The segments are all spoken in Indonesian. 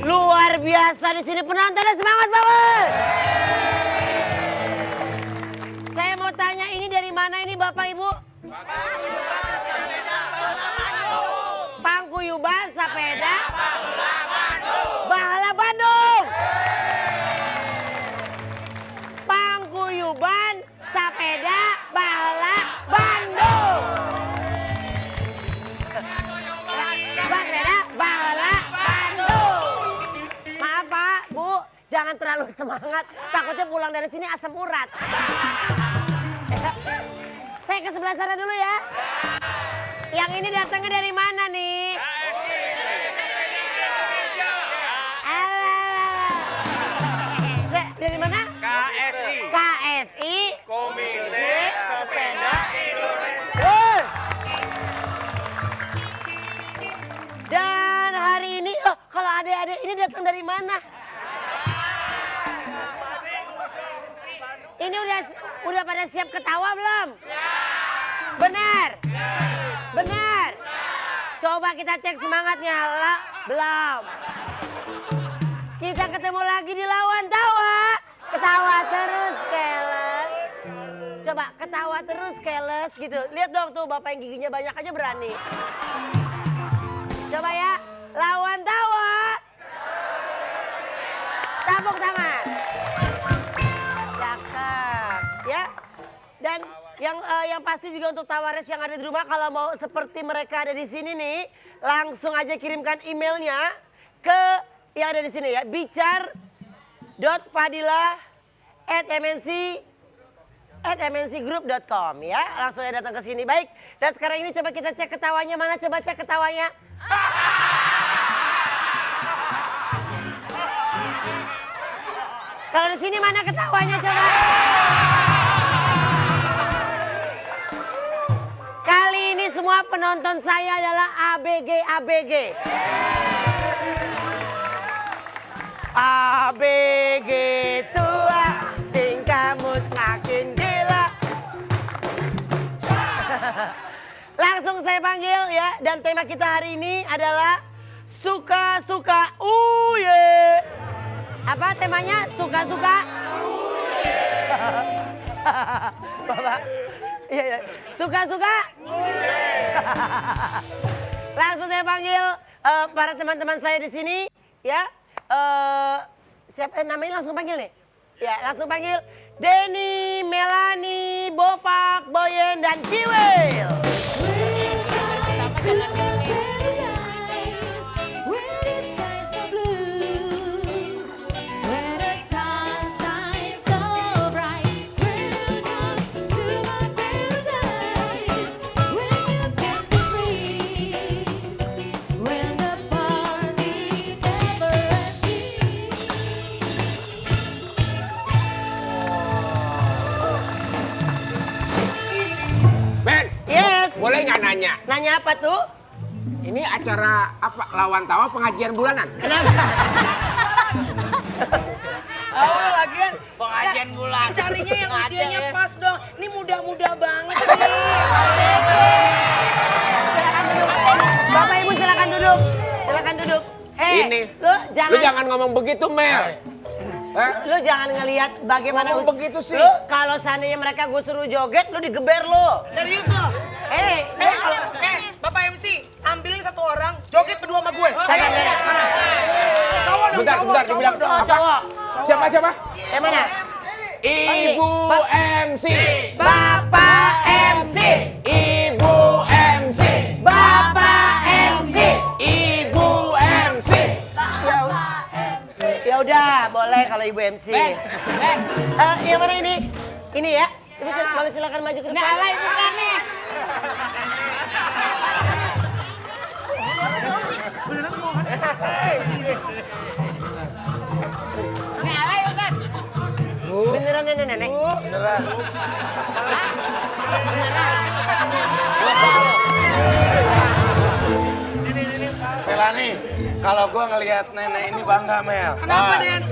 Luar biasa di sini penontonnya, semangat banget. Saya mau tanya, ini dari mana ini Bapak Ibu? Paguyuban Sepeda Bahala Bandung. Paguyuban Sepeda Bahala Bandung. Sepeda Bahala Bandung. Maaf Pak, Bu, jangan terlalu semangat. Takutnya pulang dari sini asam urat. Saya ke sebelah sana dulu ya. Yang ini datangnya dari mana nih? Dari mana? KSI. KSI. Komite Sepeda Indonesia. Dan hari ini, kalau adik-adik ini datang dari mana? Ini udah pada siap ketawa belum? Benar? Benar? Coba kita cek semangatnya. Belum. Kita ketemu lagi di Lawan Tawa. Ketawa terus, keles. Coba ketawa terus, keles gitu. Lihat dong tuh, Bapak yang giginya banyak aja berani. Coba ya, Lawan Tawa. Tepuk tangan. Cakep, ya. Dan yang pasti juga untuk Tawares yang ada di rumah, kalau mau seperti mereka ada di sini nih, langsung aja kirimkan emailnya ke yang ada di sini ya, bicar.fadila@mncgroup.com ya, langsung aja datang ke sini. Baik, dan sekarang ini coba kita cek ketawanya, mana coba cek ketawanya. Kalau di sini mana ketawanya coba? Kali ini semua penonton saya adalah ABG. ABG tua, tingkahmu semakin gila. Langsung saya panggil ya, dan tema kita hari ini adalah suka-suka uye. Apa temanya? Suka-suka uye. Bapak, iya. Suka-suka uye. Langsung saya panggil para teman-teman saya di sini ya. Siapa namanya langsung panggil nih? Ya, langsung panggil Denny, Melani, Bopak, Boyen, dan Kiwil. Boleh nggak nanya? Nanya apa tuh? Ini acara apa? Lawan Tawa pengajian bulanan? Kenapa? Oh, lagian Pengajian bulanan. carinya yang usianya pas dong. Ini muda-muda banget sih. Silakan duduk. Bapak Ibu silakan duduk. Silakan duduk. Ini. Lu jangan ngomong begitu, Mel. Lu jangan ngelihat bagaimana ngomong begitu sih. Lu kalau seandainya mereka gue suruh joget, lu digeber lu. Serius loh. Bapak MC, ambilin satu orang, joget berdua sama gue. Mana? Cowok dong, Bentar, dibilang Oh, cowok. Siapa? Yang mana? Ibu MC. Bapak MC. Ibu MC. Bapak MC. Ibu MC. Ya udah, boleh kalau Ibu MC. Yang mana ini? Ini ya. Ibu boleh silakan maju ke depan. Nggak alay bukan nih. Beneran mau kan? Nggak alay bukan. Beneran nenek-nenek? Beneran. Melani, kalau gue ngelihat nenek ini bangga, Mel. Kenapa, Den?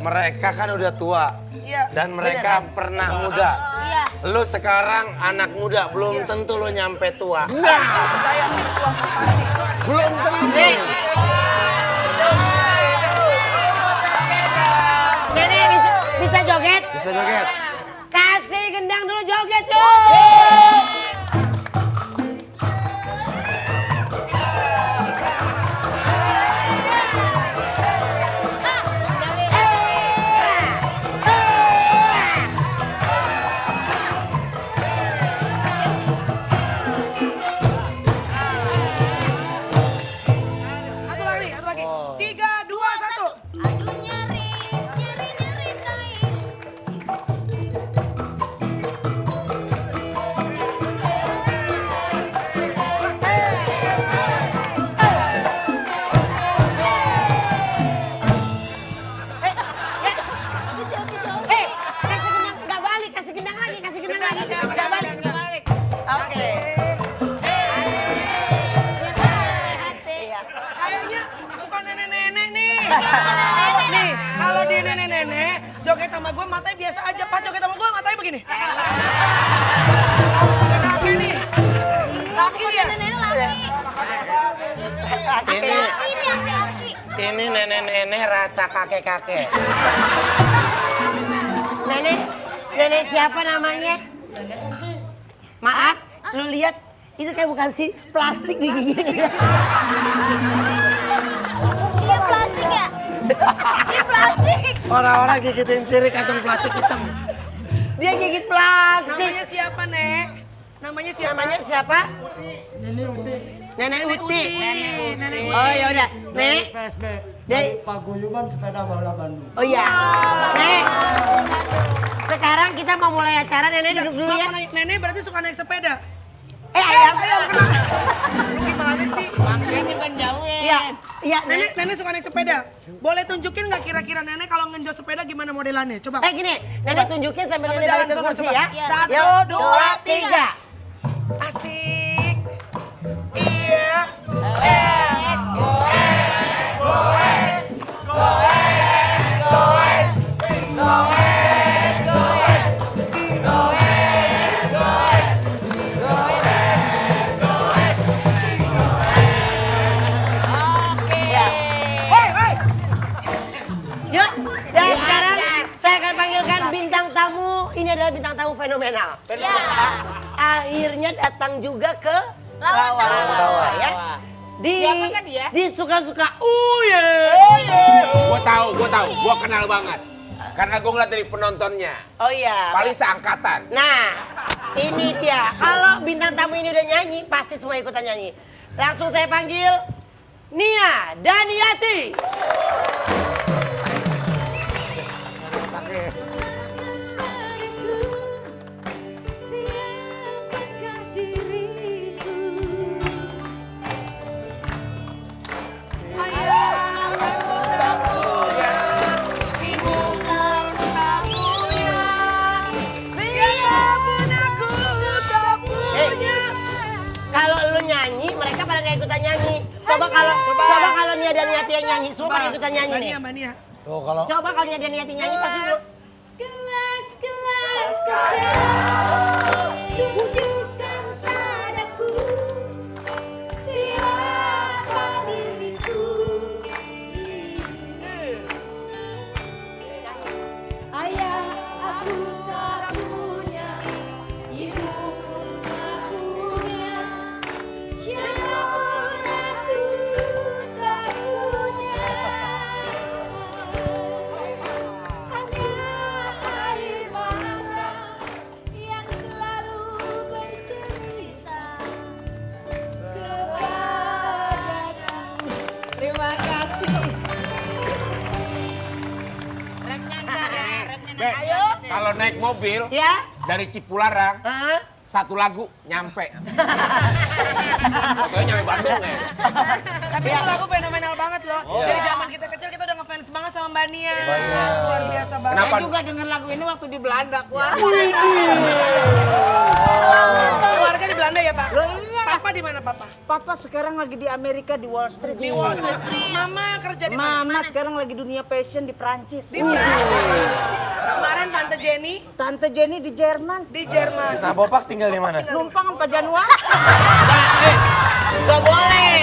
Mereka kan udah tua. Iya. Dan mereka pernah muda. Iya. Lu sekarang anak muda, belum tentu lu nyampe tua. Percaya nih, tua pasti. Belum tentu. Nenek bisa joget? Bisa joget? Kasih gendang dulu joget yuk. Satu lagi. 3, 2, 1. Aduh nyeri tai. Hei, kasih gendang, nggak balik, kasih gendang lagi. Nggak balik. Balik. Oke. Kayaknya bukan nenek-nenek nih. Nih, kalau dia nenek-nenek, joget sama gue matanya biasa aja. Pas joget sama gue matanya begini. Kakek nih. Laki dia. Ini nenek-nenek rasa kakek-kakek. Nenek siapa namanya? Maaf, lu lihat itu kayak bukan sih plastik di giginya. Iya plastik ya? Iya plastik. Orang-orang gigitin sirih kantong plastik hitam. Dia gigit plastik. Namanya siapa, Nek? Namanya siapa? Namanya siapa? Nenek Uti. Nenek Uti. Oh ya udah, Nek. PSB Dari Paguyuban Sepeda Balap Bandung. Oh iya. Nek. Sekarang kita mau mulai acara, Nenek duduk dulu ya. Nenek berarti suka naik sepeda. Ayam. Kena. Lu gimana sih? Makanya kan jauhin. Iya, Nenek. Nenek suka naik sepeda. Boleh tunjukin nggak kira-kira Nenek kalau ngenjot sepeda gimana modelannya? Coba. Gini, Nenek tunjukin sambil Sambil Nenek jalan balik ke coba, kursi coba. ya. Iya. 1, 2, 3. Asik. Iya. Yuk, dan sekarang saya akan panggilkan bintang tamu. Ini adalah bintang tamu fenomenal. Ya. Akhirnya datang juga ke Lawan Tawa ya. Siapakah dia? Di suka-suka Uye. Gua tahu, gua kenal banget. Karena gua ngeliat dari penontonnya. Oh iya. Paling seangkatan. Nah, ini dia. Kalau bintang tamu ini udah nyanyi, pasti semua ikutan nyanyi. Langsung saya panggil Nia Daniati. Siapakah diriku? Kalau lu nyanyi, mereka pada nggak ikutan nyanyi. Coba kalau Nia Daniati yang nyanyi, semua pada ikutan nyanyi nih. Mania. Tuh kalau Coba kalau Nia Daniati nyanyi pasti lu. Gelas-gelas kaca tunjukkan padaku siapa diriku. Ayah aku tak punya, ibu tak punya, siapapun aku tak punya. Hanya air mata yang selalu bercerita kepadaku. Terima kasih. Remnya enggak ya? Remnya Bek, Ayo. kalau naik mobil Ya? dari Cipularang, Hah? satu lagu nyampe. Pokoknya nyampe Bandung ya. Tapi itu lagu fenomenal banget loh. Dari zaman kita kecil kita udah ngefans banget sama Mbak Nia. Luar biasa banget. Kenapa? Saya juga denger lagu ini waktu di Belanda, Wah. Keluarga di Belanda ya, Pak? Loh, iya. Papa di mana, Papa? Papa sekarang lagi di Amerika di Wall Street. Di Wall Street. Mama kerja di mana? Mama sekarang lagi dunia fashion di Prancis. Di Prancis. Kemarin Tante Jenny Tante Jenny di Jerman. di Jerman. Nah, Bopak tinggal di mana? Numpang sama Januar. Gak boleh.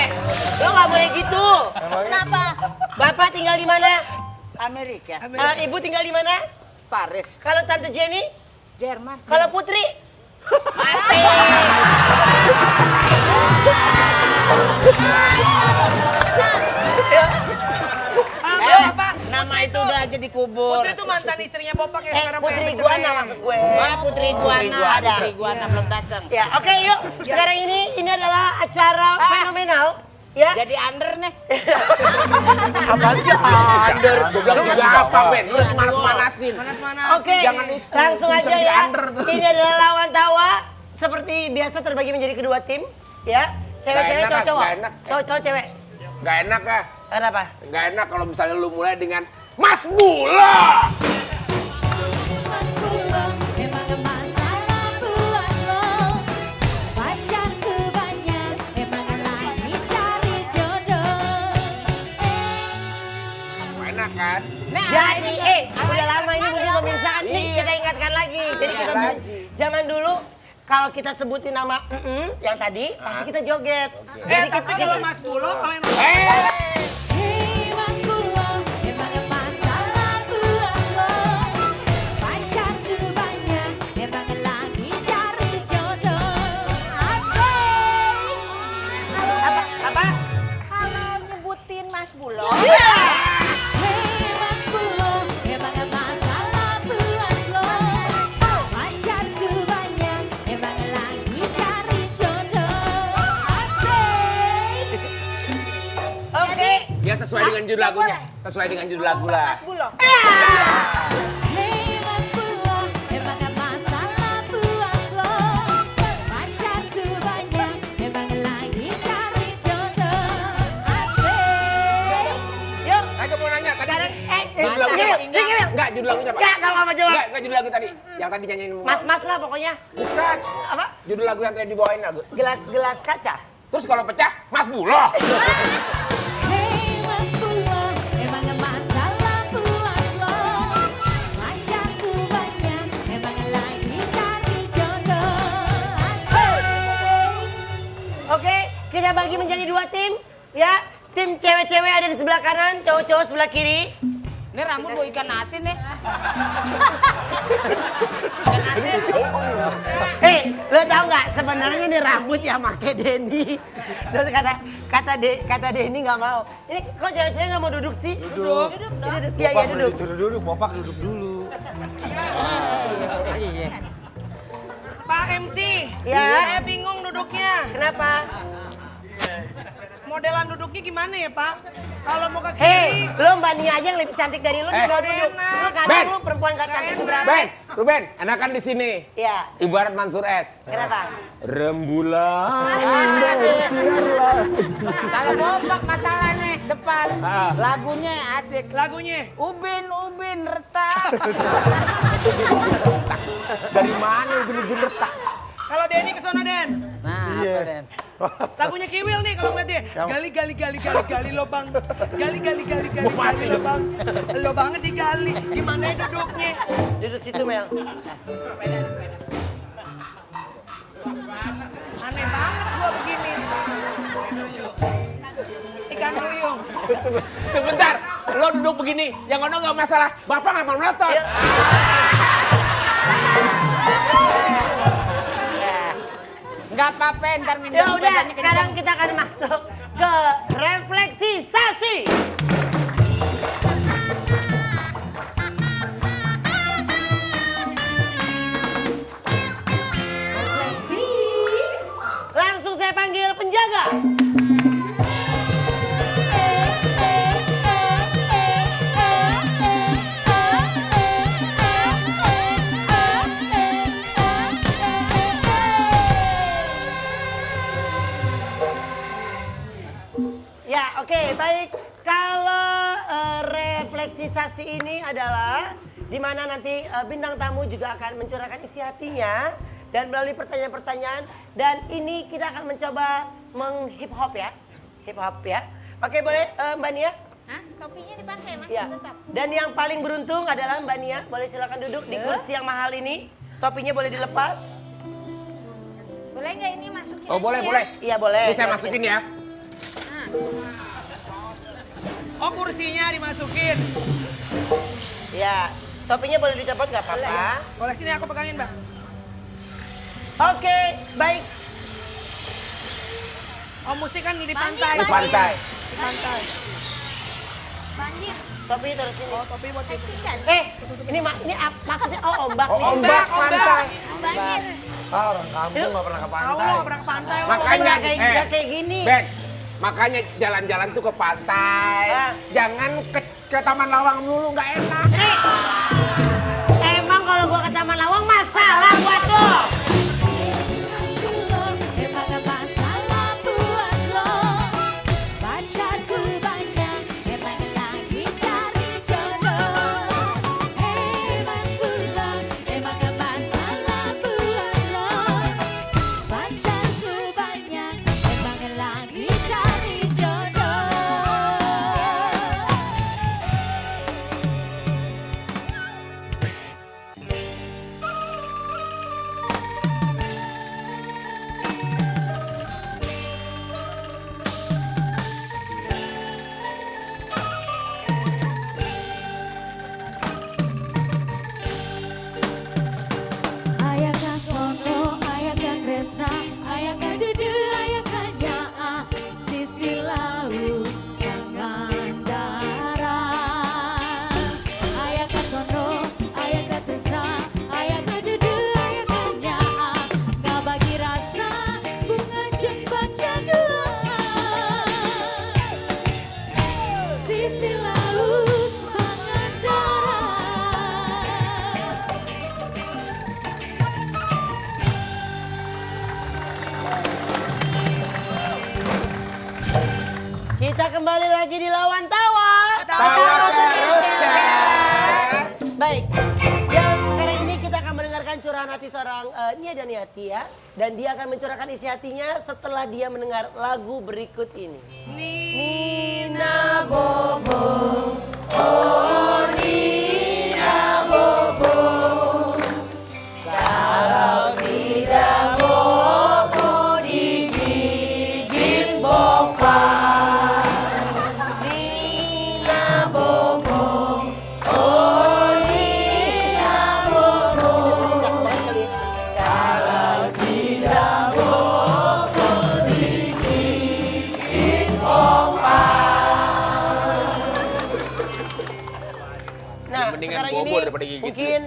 Lo gak boleh gitu. Kenapa? Bapak tinggal di mana? Amerika. Ibu tinggal di mana? Paris. Kalau Tante Jenny? Jerman. Kalau Putri? Papa, Nama itu udah aja dikubur. Putri itu mantan istrinya Bopak yang sekarang Putri pengen Iguana bercerai. maksud gue. Wah, Putri Iguana. Iguana. Putri Iguana belum datang. Ya, oke yuk. Sekarang ini adalah acara fenomenal. Ya. Jadi under nih. Apaan sih under? Gue bilang juga apa, Ben? Lu manas-manasin. Panas-panas. Oke, Jangan itu. langsung Bisa aja di ya. under tuh. Ini adalah lawan tawa. Seperti biasa terbagi menjadi kedua tim. Ya, cewek-cewek, Gak enak, cowok-cowok. gak enak. Cowok-cowok, cewek. Gak enak ya? Kenapa? Gak enak kalau misalnya lu mulai dengan Mas Bula. Mas Bulo, emang masalah buat lo. Pacarku banyak, emang lagi cari jodoh. Gak enak kan? Jadi, udah lama ini mungkin pemirsa kan nih kita ingatkan lagi. Jadi kita zaman dulu kalau kita sebutin nama yang tadi pasti kita joget. Jadi Tapi kalau Mas Bulo, kalau yang Hei Mas Bulo, emang masalah buat lo. Pacarku banyak, emang lagi cari jodoh. Asik. apa? Kalau nyebutin Mas Bulo. Iya. Hei Mas Bulo, emang masalah buat lo. Pacarku banyak, emang lagi cari jodoh. Asik. Oke. Ya sesuai dengan judul lagunya. Sesuai dengan judul lagu lah. Mas Bulo. Hei Mas Bulo, emang masalah buat lo. Pacarku banyak, emang lagi cari jodoh. Asik. Yuk. Saya mau nanya tadi. Sekarang Judul lagunya apa? Gimana? Enggak, judul lagunya apa? Enggak apa jawab. Enggak judul lagu tadi. Yang tadi nyanyiin. Mas-mas lah pokoknya. Bukan. Apa? Judul lagu yang tadi dibawain lagu. Gelas-gelas kaca. Terus kalau pecah, Mas Bulo. Hei Mas Bulo, emang masalah buat lo. Pacarku banyak, emang lagi cari jodoh. Asik. Oke, kita bagi menjadi dua tim. Ya, tim cewek-cewek ada di sebelah kanan, cowok-cowok sebelah kiri. Ini rambut lu ikan asin nih. Ikan asin. Lo tau nggak sebenarnya ini rambut yang make Denny. Terus kata Denny nggak mau. Ini kok cewek-cewek nggak mau duduk sih? Duduk. Iya duduk. Disuruh duduk, Bopak duduk dulu. Pak MC. Ya. Saya bingung duduknya. Kenapa? Modelan duduknya gimana ya Pak? Kalau mau ke Hei, kiri, lo Mbak Nia aja yang lebih cantik dari lo juga duduk. enak. Lo kadang Ben. lo perempuan gak cantik seberapa. Ben, Ruben, enakan di sini. Iya. Ibarat Mansur S. Kenapa? Rembulan. Kalau Bopak masalahnya depan. Ah. Lagunya asik. lagunya. Ubin retak. Dari mana ubin retak? Kalau Denny ke sono Den. Nah, Iya. apa Den? Lagunya Kiwil nih kalau ngeliat dia. Gali lobang. Gali lobang. Lo banget digali. Gimana ya duduknya? Duduk situ Mel. Aneh banget gua begini. Ikan duyung. Sebentar, lo duduk begini. Yang ono nggak masalah. Bapak nggak mau melotot. Nggak apa-apa, ntar Ya minjem udah, bedanya sekarang kencang. kita akan masuk ke refleksisasi. Langsung saya panggil penjaga. Ya, oke, baik. Kalau refleksisasi ini adalah di mana nanti bintang tamu juga akan mencurahkan isi hatinya dan melalui pertanyaan-pertanyaan dan ini kita akan mencoba menghip hop ya. Hip hop ya. Oke boleh Mbak Nia? Hah? Topinya dipakai masih Ya. tetap. Dan yang paling beruntung adalah Mbak Nia. Boleh silakan duduk di kursi yang mahal ini. Topinya boleh dilepas. Boleh nggak ini masukin Oh aja boleh ya? boleh. Iya boleh. Ini saya masukin ya. Oh kursinya dimasukin. Ya. Topinya boleh dicopot nggak apa-apa. Boleh sini aku pegangin Mbak. Oke, baik. Oh musik kan di Banjir, pantai. Di pantai. Di pantai. Banjir, Topi taruh sini. Oh topi buat itu. seksikan. Ini maksudnya ombak Oh nih. ombak pantai. Banjir. Ah, orang kampung nggak pernah ke Tahu pantai. lo pernah ke pantai lo. Makanya Nggak kayak gini. Ben, makanya jalan-jalan tuh ke pantai. Ah. Jangan ke Taman Lawang dulu, nggak enak. Emang kalau gua ke Taman Lawang masalah buat lo. Emang gak masalah buat lo. Pacarku banyak, emang lagi cari jodoh. Hey Mas Pulang, emang gak masalah buat lo. Pacarku banyak, emang lagi cari jodoh. Ayakah sono, ayakah tresna, ayakah dudu, ayakah nyaa, sisi laut Pangandaran. Ayakah sono, ayakah tresna, ayakah dudu, ayakah nyaa, ngabagi rasa bunga jeung baca doa. Sisi laut Pangandaran. Kita kembali lagi di Lawan Tawa. Tawa terus, Baik. Dan sekarang ini kita akan mendengarkan curahan hati seorang Nia Daniati ya. Dan dia akan mencurahkan isi hatinya setelah dia mendengar lagu berikut ini. Nina Bobo, oh Nina Bobo, kalau tidak Bobo digigit Bopa. Nina Bobo, oh Nina Bobo. Kencang banget kali ya. Kalau tidak Bobo digigit Bopa. Nah, Mendingan sekarang Bobo ini daripada gigit. mungkin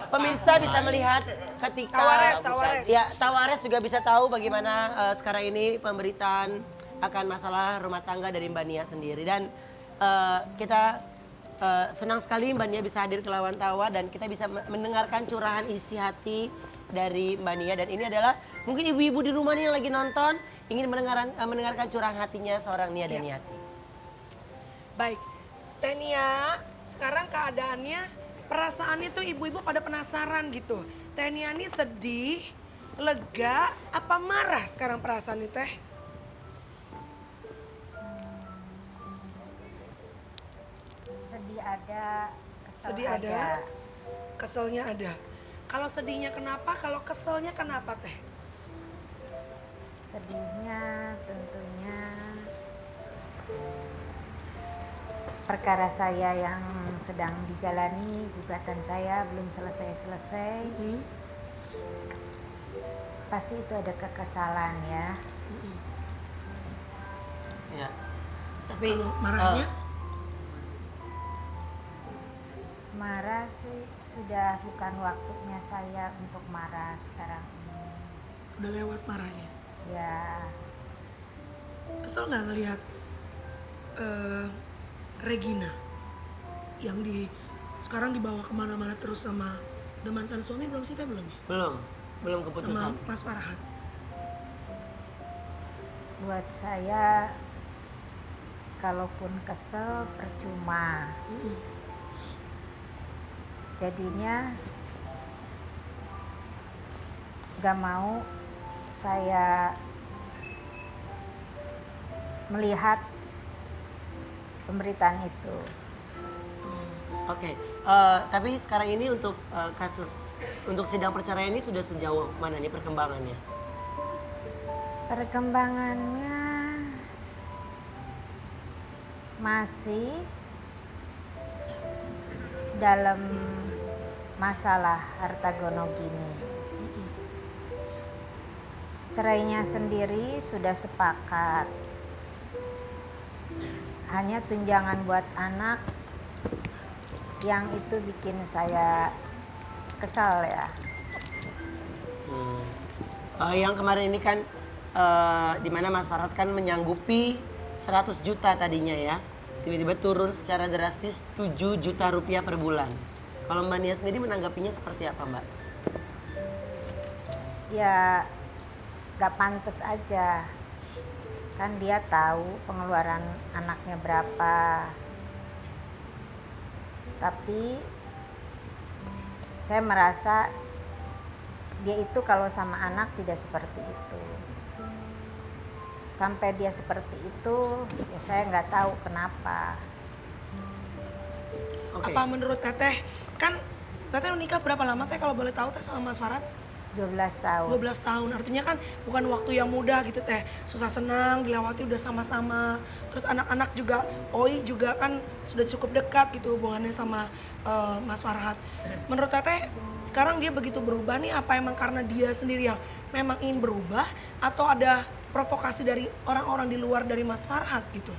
pemirsa bisa melihat ketika Tawares. Ya, Tawares juga bisa tahu bagaimana sekarang ini pemberitaan akan masalah rumah tangga dari Mbak Nia sendiri dan kita senang sekali Mbak Nia bisa hadir ke Lawan Tawa dan kita bisa mendengarkan curahan isi hati dari Mbak Nia dan ini adalah mungkin ibu-ibu di rumah nih yang lagi nonton ingin mendengarkan curahan hatinya seorang Nia Daniati. Baik, Teh Nia, sekarang keadaannya, perasaannya tuh ibu-ibu pada penasaran gitu. Teh Nia ini sedih, lega, apa marah sekarang perasaannya Teh? Sedih ada, kesel Sedih ada, keselnya ada. Kalau sedihnya kenapa, kalau keselnya kenapa Teh? Sedihnya tentunya perkara saya yang sedang dijalani, gugatan saya belum selesai-selesai. Pasti itu ada kekesalan ya. Ya. Tapi marahnya? Marah sih sudah bukan waktunya saya untuk marah sekarang ini. Udah lewat marahnya. Ya, Kesel nggak ngelihat Regina yang sekarang dibawa kemana-mana terus sama udah mantan suami belum sih Teh belum ya? Belum keputusan. Sama Mas Farhat. buat saya kalaupun kesel percuma. Jadinya gak mau saya melihat pemberitaan itu. Oke, tapi sekarang ini untuk kasus untuk sidang perceraian ini sudah sejauh mana nih perkembangannya? Perkembangannya masih dalam masalah harta gono gini. Cerainya sendiri sudah sepakat. Hanya tunjangan buat anak yang itu bikin saya kesal ya. Yang kemarin ini kan di mana Mas Farhad kan menyanggupi 100 juta tadinya ya. Tiba-tiba turun secara drastis 7 juta rupiah per bulan. Kalau Mbak Nia sendiri menanggapinya seperti apa, Mbak? Ya gak pantas aja. Kan dia tahu pengeluaran anaknya berapa. Tapi saya merasa dia itu kalau sama anak tidak seperti itu. Sampai dia seperti itu, ya saya nggak tahu kenapa. Oke. Apa menurut Teteh, kan Teteh menikah berapa lama Teh kalau boleh tahu Teh sama Mas Farhad? 12 tahun. 12 tahun, artinya kan bukan waktu yang mudah gitu Teh. Susah senang, dilewati udah sama-sama. Terus anak-anak juga, Oi juga kan sudah cukup dekat gitu hubungannya sama Mas Farhad. Menurut Teteh, sekarang dia begitu berubah nih, apa emang karena dia sendiri yang memang ingin berubah? Atau ada provokasi dari orang-orang di luar dari Mas Farhad gitu?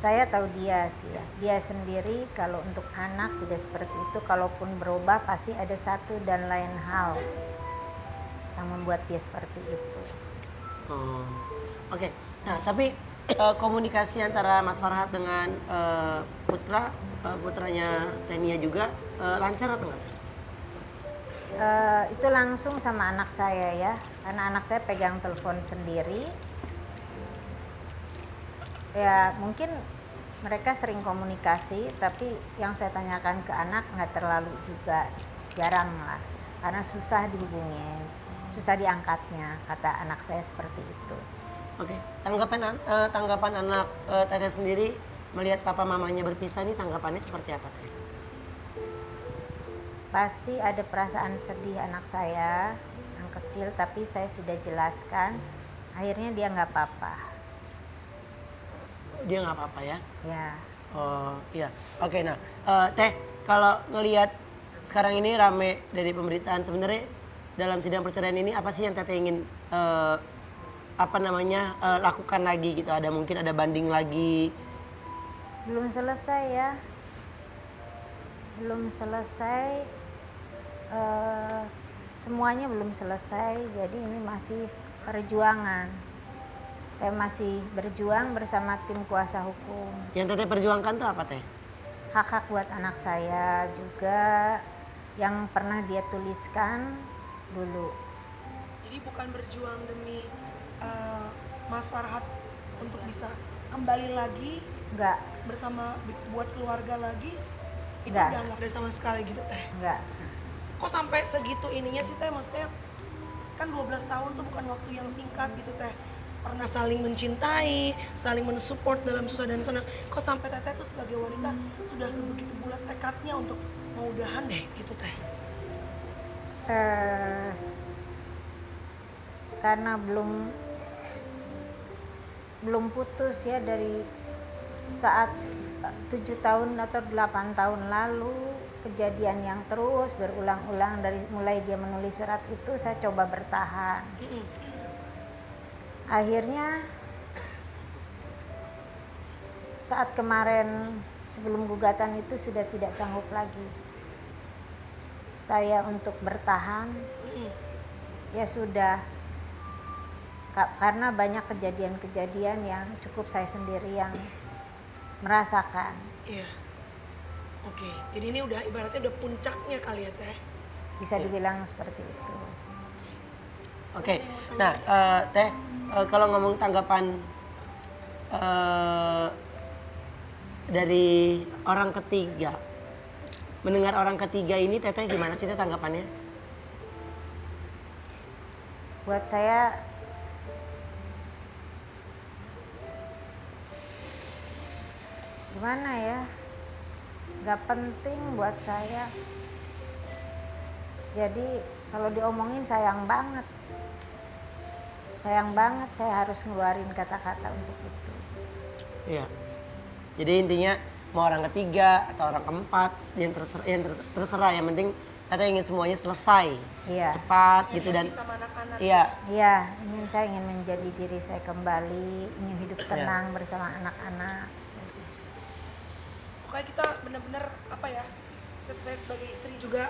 Saya tahu dia sih ya. Dia sendiri kalau untuk anak tidak seperti itu. Kalaupun berubah pasti ada satu dan lain hal yang membuat dia seperti itu. Oke. Nah, tapi komunikasi antara Mas Farhad dengan putranya Tenia juga lancar atau enggak? Itu langsung sama anak saya ya. Karena anak saya pegang telepon sendiri. Ya mungkin mereka sering komunikasi, tapi yang saya tanyakan ke anak nggak terlalu juga, jarang lah. Karena susah dihubungin, susah diangkatnya, kata anak saya seperti itu. Oke, tanggapan anak Teteh sendiri melihat papa mamanya berpisah ini tanggapannya seperti apa Teh? Pasti ada perasaan sedih anak saya yang kecil, tapi saya sudah jelaskan, akhirnya dia nggak apa-apa. Dia nggak apa-apa ya? Ya. Oh iya, oke. Nah Teh, kalau ngelihat sekarang ini rame dari pemberitaan, sebenarnya dalam sidang perceraian ini apa sih yang Teteh ingin lakukan lagi gitu? Ada mungkin ada banding lagi? Belum selesai ya, belum selesai, semuanya belum selesai, jadi ini masih perjuangan. Saya masih berjuang bersama tim kuasa hukum. Yang Teteh perjuangkan tuh apa Teh? Hak-hak buat anak saya juga yang pernah dia tuliskan dulu. Jadi bukan berjuang demi Mas Farhad untuk bisa kembali lagi Enggak, bersama buat keluarga lagi, itu Enggak. udah nggak ada sama sekali gitu Teh. enggak. Kok sampai segitu ininya sih Teh, maksudnya kan 12 tahun tuh bukan waktu yang singkat gitu Teh. Pernah saling mencintai, saling mensupport dalam susah dan senang. Kok sampai Teteh tuh sebagai wanita sudah sebegitu bulat tekadnya untuk mau udahan deh gitu Teh? Karena belum putus ya dari saat 7 tahun atau 8 tahun lalu, kejadian yang terus berulang-ulang dari mulai dia menulis surat itu, saya coba bertahan. Akhirnya saat kemarin sebelum gugatan itu sudah tidak sanggup lagi saya untuk bertahan. Ya sudah, karena banyak kejadian-kejadian yang cukup saya sendiri yang merasakan. Iya. Oke, jadi ini udah ibaratnya udah puncaknya kali ya Teh? Bisa dibilang seperti itu. Oke. Nah Teh, kalau ngomong tanggapan dari orang ketiga, mendengar orang ketiga ini Teteh gimana sih Teh tanggapannya? Buat saya gimana ya, nggak penting buat saya. Jadi kalau diomongin sayang banget saya harus ngeluarin kata-kata untuk itu. Iya. Jadi intinya mau orang ketiga atau orang keempat yang terserah, yang penting Tete ingin semuanya selesai, Iya. cepat gitu dan Sama anak-anak. iya. Iya, saya ingin menjadi diri saya kembali, ingin hidup tenang bersama anak-anak. Pokoknya kita benar-benar apa ya, saya sebagai istri juga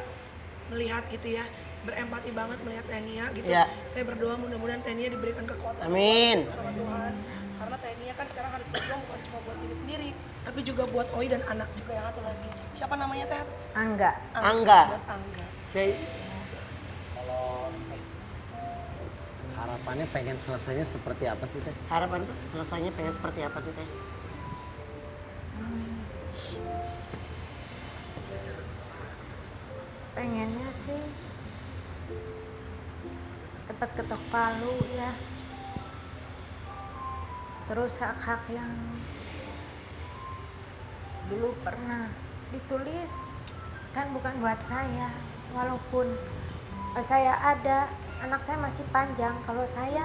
melihat gitu ya, berempati banget melihat Tenia gitu. Iya. Saya berdoa mudah-mudahan Tenia diberikan kekuatan Amin. sama Tuhan. Karena Tenia kan sekarang harus berjuang bukan cuma buat diri sendiri, tapi juga buat Oi dan anak juga yang satu lagi. Siapa namanya Teh? Angga. Angga. Buat Angga. Jadi, Harapannya pengen selesainya seperti apa sih Teh? harapan selesainya pengen seperti apa sih Teh? Pengennya sih cepat ketok palu ya. Terus hak-hak yang dulu pernah ditulis kan bukan buat saya. Walaupun saya ada, anak saya masih panjang. Kalau saya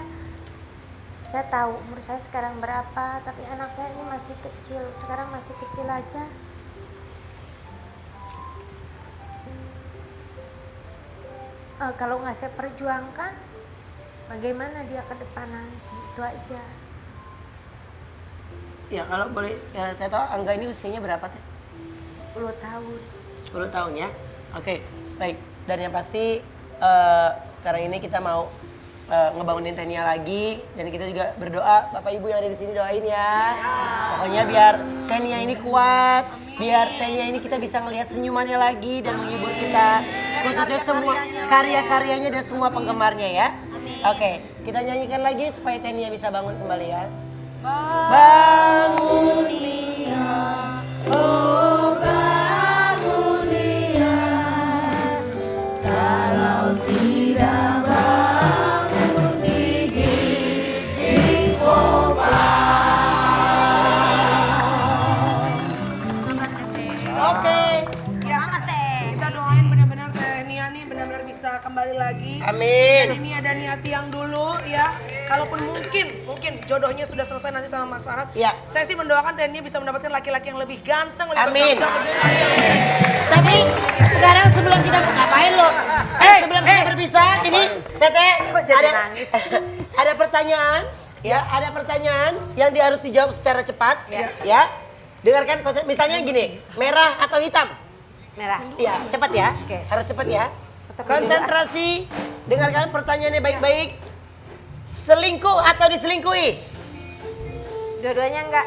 tahu umur saya sekarang berapa, tapi anak saya ini masih kecil. Sekarang masih kecil aja. Kalau nggak saya perjuangkan, bagaimana dia ke depan nanti? Itu aja. Ya kalau boleh, saya tahu Angga ini usianya berapa Teh? 10 tahun. 10 tahun ya. Oke, baik. Dan yang pasti sekarang ini kita mau ngebangunin Tenia lagi, dan kita juga berdoa Bapak Ibu yang ada di sini doain ya. Pokoknya biar Tenia ini kuat, biar Tenia ini kita bisa ngelihat senyumannya lagi dan menghibur kita, khususnya semua karya-karyanya dan semua penggemarnya ya. Oke, kita nyanyikan lagi supaya Tenia bisa bangun kembali ya. Bangun dia, oh bangun dia, kalau tidak bangun digigit Oke, Ya, kita doain benar-benar Tenia nih benar-benar bisa kembali lagi. amin. Dan ini ada niati yang dulu ya. Kalaupun mungkin jodohnya sudah selesai nanti sama Mas Farhat. Ya. Saya sih mendoakan Tenia bisa mendapatkan laki-laki yang lebih ganteng, lebih Amin. bertanggung jawab, lebih sayang. Tapi sekarang sebelum kita ngapain lo? Sebelum kita berpisah, ini Tete ada ada pertanyaan, ya, ada pertanyaan yang harus dijawab secara cepat, ya. Dengarkan konsep, misalnya gini, merah atau hitam? Merah. Iya, cepat ya. Oke. Harus cepat ya. Konsentrasi, dengarkan pertanyaannya baik-baik. Selingkuh atau diselingkuhi? Dua-duanya enggak.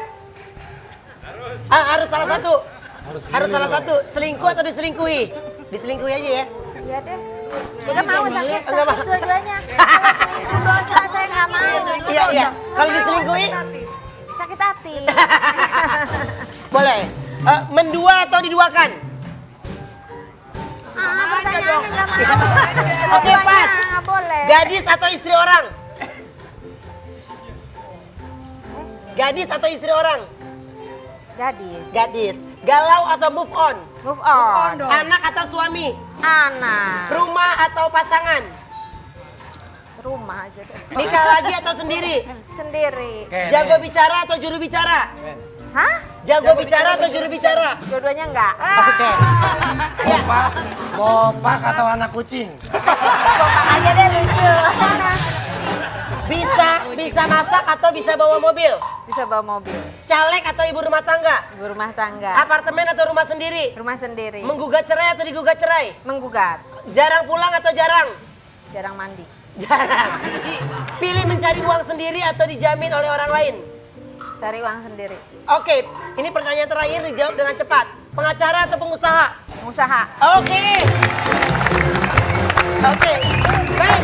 Harus salah satu. Harus salah satu. Selingkuh atau diselingkuhi? Diselingkuhi aja ya. Iya deh. Udah mau sakit Enggak mau. dua-duanya. Kalau selingkuh dosa saya nggak mau. Iya, iya. Kalau diselingkuhi? Sakit hati. Boleh. Mendua atau diduakan? Pertanyaannya nggak mau. Oke, pas. Nggak boleh. Gadis atau istri orang? Gadis atau istri orang? Gadis. Gadis. Galau atau move on? Move on. Anak atau suami? Anak. Rumah atau pasangan? Rumah aja deh. Nikah lagi atau sendiri? Sendiri. Jago bicara atau juru bicara? Hah? Jago bicara atau juru bicara? Dua-duanya enggak. Oke. Ya. Bopak atau anak kucing? Bapak aja deh lucu. Bisa masak atau bisa bawa mobil? Bisa bawa mobil. Caleg atau ibu rumah tangga? Ibu rumah tangga. Apartemen atau rumah sendiri? Rumah sendiri. Menggugat cerai atau digugat cerai? Menggugat. Jarang pulang atau jarang? Jarang mandi. Jarang. Pilih mencari uang sendiri atau dijamin oleh orang lain? Cari uang sendiri. Oke, ini pertanyaan terakhir dijawab dengan cepat. Pengacara atau pengusaha? Usaha. Oke. Oke. Baik.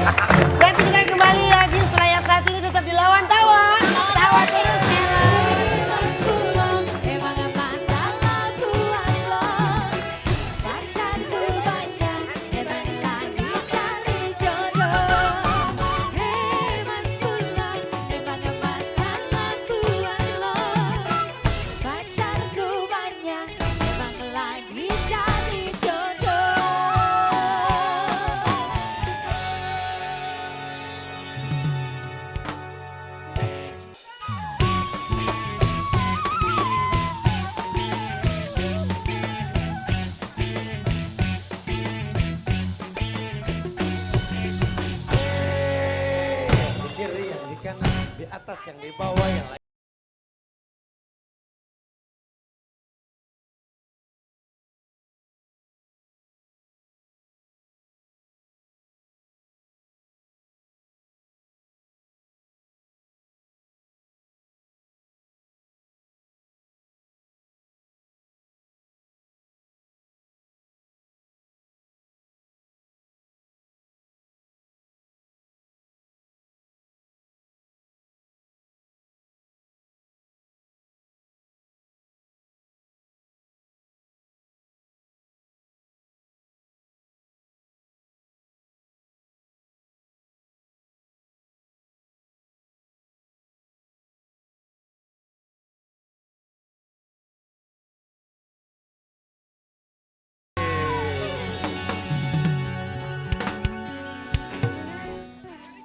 Nanti kita kembali lagi setelah yang satu ini tetap dilawan tawa. Tawa terus. Mas pulang, emang apa salahku Allah? Pacarku banyak, emang lagi cari jodoh. Hei mas pulang, emang apa salahku Allah? Pacarku di atas, yang di bawah, yang lain.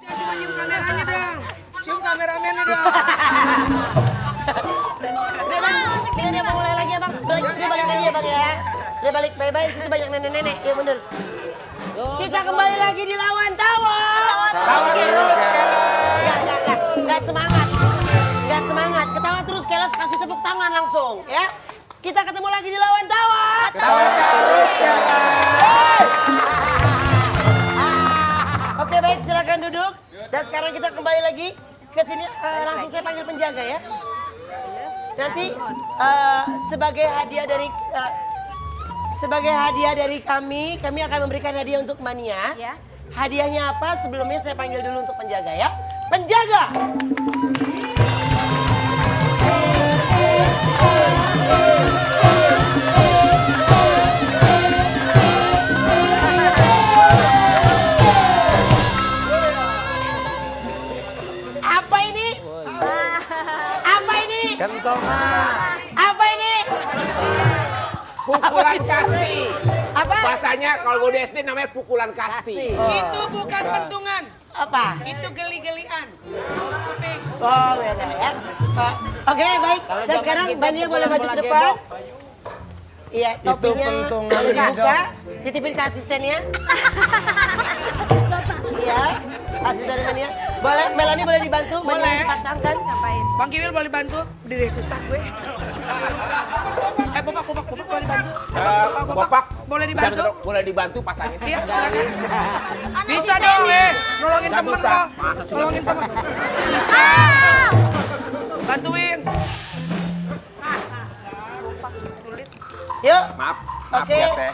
Coba cium kameranya dong. Cium kameramennya dong. Udah bang, dia mau mulai lagi ya bang. Dia balik lagi ya bang ya. Dia balik bye-bye, situ banyak nenek-nenek. Ya bener. Kita kembali lagi di Lawan Tawa. Gak semangat. Gak semangat. Ketawa terus, Kelos kasih tepuk tangan langsung ya. Kita ketemu lagi di Lawan Tawa. Tawa terus ya. Oke baik, silakan duduk. Dan sekarang kita kembali lagi ke sini. Langsung saya panggil penjaga ya. Nanti sebagai hadiah dari kami akan memberikan hadiah untuk Mania. Ya. Hadiahnya apa? Sebelumnya saya panggil dulu untuk penjaga ya. Penjaga! Apa ini? Apa ini? Kentongan. Apa ini? Pukulan kasti. Apa? Bahasanya kalau gue di SD namanya pukulan kasti. Itu bukan pentungan. Apa? Itu geli-gelian. Oh, beda ya. Oke, baik. Dan sekarang Mania boleh maju ke depan. Iya, topinya pentungan boleh dibuka. gedong. Titipin ke asistennya. Iya, asisten Mania. Boleh, Melanie boleh dibantu? Mania Boleh. dipasangkan. Ngapain? Bang Kiwil boleh bantu? Berdiri susah gue. Bopak boleh dibantu? Bapak Boleh dibantu? boleh dibantu pasangin. Iya, silakan. Bisa dong, nolongin Nggak temen bisa. dong. Masa sih Nolongin nggak temen. Bisa. Bantuin. Yuk. Maaf Oke. ya teh.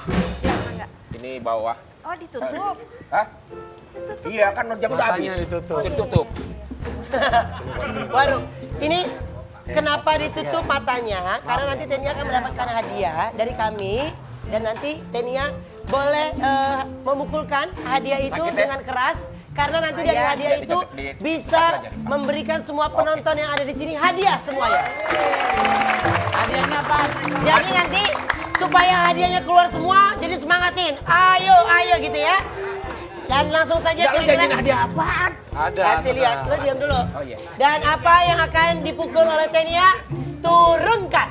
Ini bawah. Oh, ditutup. Hah? Iya kan jam udah habis. Matanya ditutup. Masih ditutup. Waduh, ini kenapa ditutup matanya? Karena nanti Tenia akan mendapatkan hadiah dari kami. Dan nanti Tenia boleh memukulkan hadiah itu Sakit, ya? dengan keras. Karena nanti dari hadiah itu bisa memberikan semua penonton yang ada di sini hadiah semuanya. Hadiahnya apa? Jadi nanti supaya hadiahnya keluar semua, jadi semangatin. Ayo, ayo gitu ya. Dan langsung saja Jangan janjiin kira-kira hadiah apaan? Ada. nanti lihat, lo diam dulu. Oh iya. Dan apa yang akan dipukul oleh Tenia, turunkan.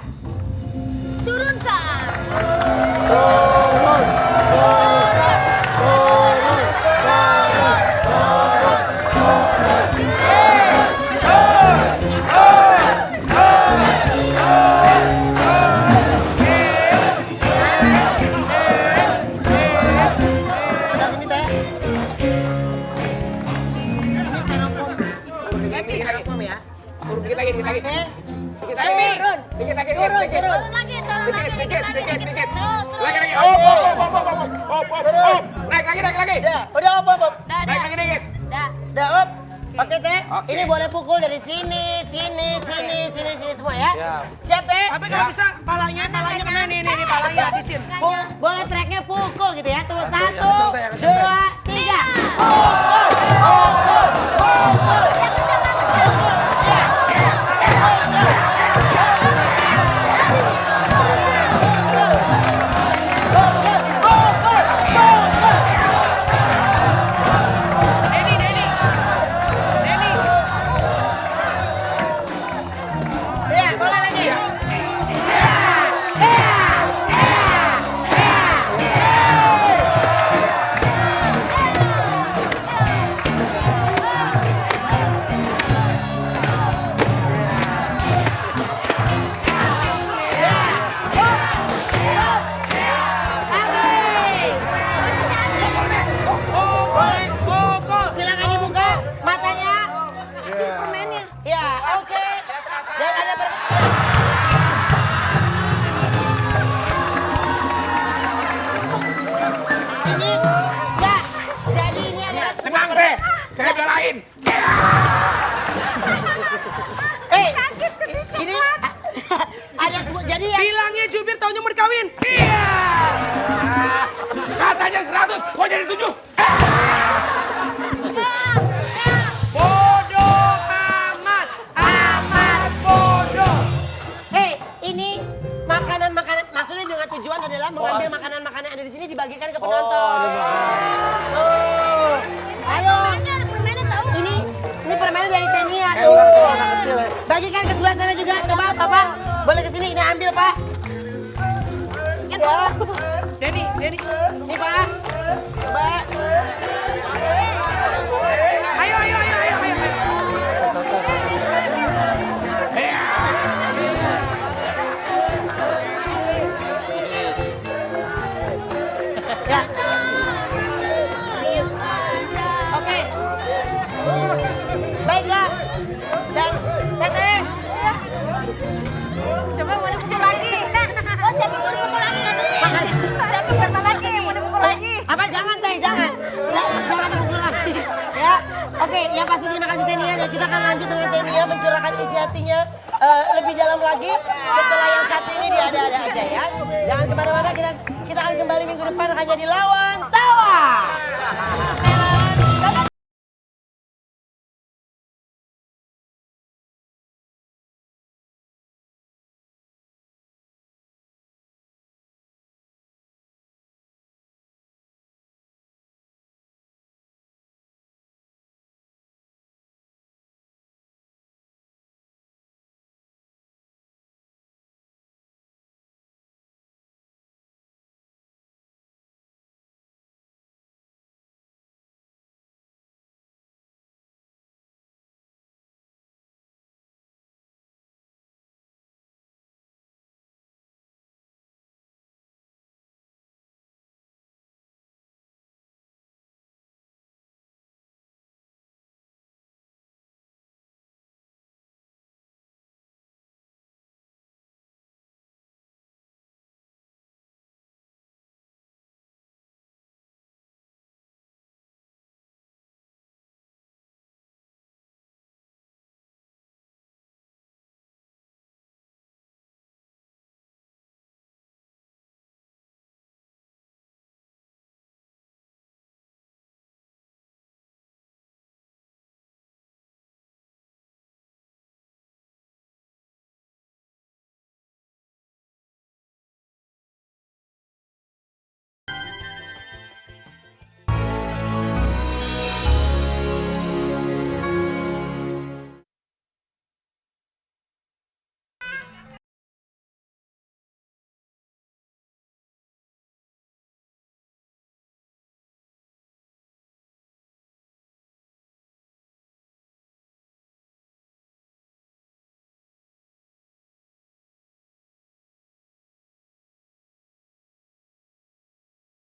Turunkan. Sebelah sini Teh. Ini styrofoam ya. Turun dikit lagi, dikit lagi. Oke. Dikit lagi. Turun. Dikit lagi, Turun, dikit. turun. Turun lagi, dikit lagi. Terus. Lagi lagi. Turun. Naik lagi, naik lagi. Udah op. Dah, Naik lagi dikit. dah. Udah op. Oke Teh, Oke. ini boleh pukul dari sini semua ya. Siap. Siap Teh? Tapi kalau bisa palanya kena nih palanya habisin. Boleh tracknya pukul gitu ya. Tuh, satu, yang kenceng, Teh. dua, tiga. Pukul. Ya, boleh lagi. Senang deh. Saya belain. Ini ada jadi ya. Bilangnya jubir taunya mau dikawin. Iya. Katanya 100, kok jadi 7? Bodoh amat. Amat bodoh. Ini makanan-makanan maksudnya dengan tujuan adalah mengambil makanan-makanan yang ada di sini dibagikan ke penonton. Ayo. Permainan tahu. Ini permainan dari Tenia Kayak ulang tahun anak kecil ya. Bagikan ke sebelah sana juga. Coba Bapak boleh ke sini ini ambil Pak. Ya, Ya. Denny. Ini Pak. Coba. Ayo. Ya. Oke. Baiklah. Dan Teteh. Coba mau dipukul lagi. Oh, siapa yang mau dipukul lagi katanya? Siapa yang lagi? Mau dipukul lagi. Apa jangan Teh, jangan. Jangan dipukul lagi. Ya. Oke, yang pasti terima kasih Tenia dan kita akan lanjut dengan Tenia mencurahkan isi hatinya lebih dalam lagi setelah yang satu ini di ada-ada aja ya. Jangan kemana-mana, kita akan kembali minggu depan hanya di Lawan Tawa.